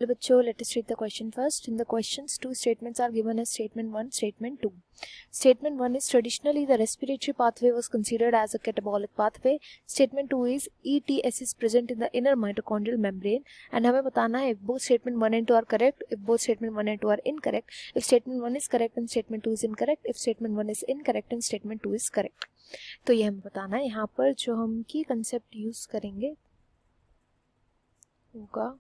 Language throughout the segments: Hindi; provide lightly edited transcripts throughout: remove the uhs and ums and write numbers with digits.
Hello बच्चों, let us read the question first. In the questions, two statements are given as statement 1, statement 2. Statement 1 is traditionally the respiratory pathway was considered as a catabolic pathway. Statement 2 is ETS is present in the inner mitochondrial membrane. And हमें बताना है if both statement 1 and 2 are correct, if both statement 1 and 2 are incorrect, if statement 1 is correct and statement 2 is incorrect, if statement 1 is incorrect and statement 2 is correct. तो ये हमें बताना है. यहाँ पर जो हम की कंसेप्ट यूज करेंगे होगा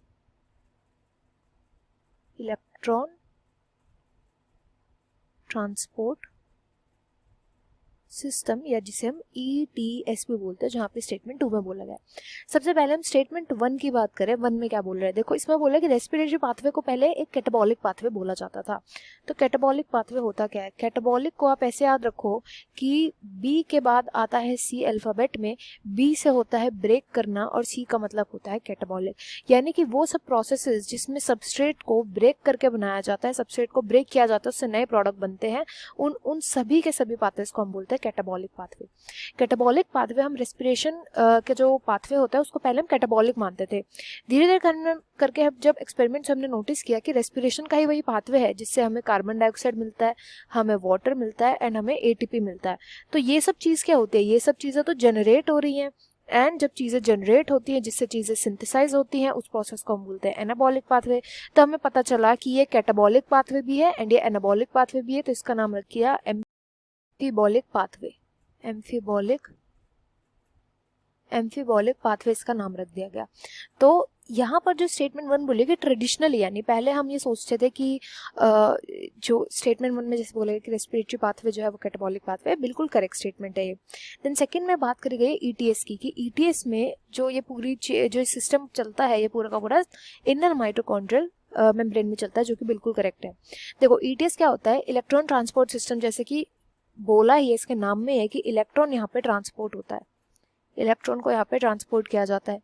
इलेक्ट्रॉन ट्रांसपोर्ट सिस्टम, या जिसे हम ETS भी बोलते हैं, जहाँ पे स्टेटमेंट 2 में बोला गया. सबसे पहले हम स्टेटमेंट 1 की बात करें. 1 में क्या बोल रहे हैं, देखो इसमें बोला कि रेस्पिरेटरी पाथवे को पहले एक कैटाबॉलिक पाथवे बोला जाता था. तो कैटाबॉलिक पाथवे होता क्या है? कैटाबॉलिक को आप ऐसे याद रखो कि B के बाद आता है C अल्फाबेट में. B से होता है ब्रेक करना और C का मतलब होता है कैटाबॉलिक. यानी कि वो सब प्रोसेसेस जिसमें सबस्ट्रेट को ब्रेक करके बनाया जाता है, सबस्ट्रेट को ब्रेक किया जाता है, उससे नए प्रोडक्ट बनते हैं, उन सभी के सभी पाथवेज को हम बोलते हैं कैटाबॉलिक पाथवे. कैटाबॉलिक पाथवे हम रेस्पिरेशन के जो पाथवे होता है उसको पहले हम कैटाबॉलिक मानते थे. धीरे धीरे करके जब एक्सपेरिमेंट्स हमने नोटिस किया कि रेस्पिरेशन का ही वही पाथवे है जिससे हमें कार्बन डाइऑक्साइड मिलता है, हमें वाटर मिलता है एंड हमें ATP मिलता है. तो ये सब चीज़ क्या होती है? ये सब चीज़ें तो जनरेट हो रही हैं, एंड जब चीज़ें जनरेट होती हैं जिससे चीज़ें सिंथेसाइज होती हैं, उस प्रोसेस को हम बोलते हैं एनाबॉलिक पाथवे. तो हमें पता चला कि ये कैटाबॉलिक पाथवे भी है एंड ये एनाबॉलिक पाथवे भी है. तो इसका नाम रख दिया एम्फीबॉलिक पाथवे. एम्फीबॉलिक पाथवे इसका नाम रख दिया गया. तो यहाँ पर जो स्टेटमेंट 1 बोले कि ट्रेडिशनली, यानी पहले हम ये सोचते थे कि जो स्टेटमेंट 1 में जैसे बोले कि रेस्पिरेटरी पाथवे जो है वो कैटाबॉलिक पाथवे है, बिल्कुल करेक्ट स्टेटमेंट है ये. देन सेकंड में बात करी गई ETS की कि ETS में जो ये पूरी जो सिस्टम चलता है, ये पूरा का पूरा इनर माइटोकॉन्ड्रियल मेम्ब्रेन में चलता है, जो कि बिल्कुल करेक्ट है. देखो ETS क्या होता है? Electron transport system. जैसे कि बोला ही इसके नाम में है कि इलेक्ट्रॉन यहाँ पे ट्रांसपोर्ट होता है, इलेक्ट्रॉन को यहाँ पे ट्रांसपोर्ट किया जाता है.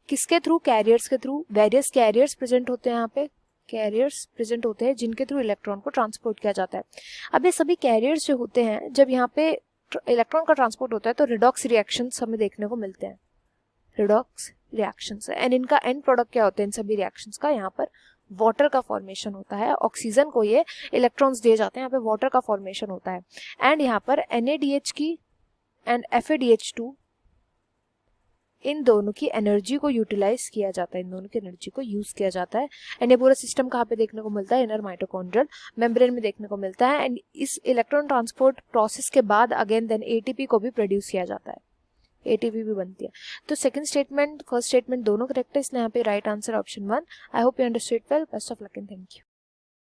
किसके थ्रू? कैरियर्स के थ्रू. वेरियस कैरियर्स प्रेजेंट होते हैं यहाँ पे, कैरियर्स प्रेजेंट होते हैं जिनके थ्रू इलेक्ट्रॉन को ट्रांसपोर्ट किया जाता है. अब ये सभी कैरियर्स जो होते हैं, जब यहाँ पे इलेक्ट्रॉन का ट्रांसपोर्ट होता है तो रिडॉक्स रिएक्शंस हमें देखने को मिलते हैं, रिडॉक्स रिएक्शंस. एंड इनका एंड प्रोडक्ट क्या होते हैं इन सभी रिएक्शंस का? यहाँ पर वाटर का फॉर्मेशन होता है. ऑक्सीजन को ये इलेक्ट्रॉन्स दिए जाते हैं, यहाँ पे वाटर का फॉर्मेशन होता है. एंड यहाँ पर NADH की एंड FADH2, इन दोनों की एनर्जी को यूटिलाइज किया जाता है, इन दोनों की एनर्जी को यूज किया जाता है. एंड ये पूरा सिस्टम कहाँ पे देखने को मिलता है? इनर माइटोकॉन्ड्रियल मेम्ब्रेन में देखने को मिलता है. एंड इस इलेक्ट्रॉन ट्रांसपोर्ट प्रोसेस के बाद अगेन देन ATP को भी प्रोड्यूस किया जाता है, ATP भी बनती है. तो सेकंड स्टेटमेंट फर्स्ट स्टेटमेंट दोनों करेक्ट है, इसलिए यहाँ पे right answer option 1. I hope you understood well. Best of luck and thank you.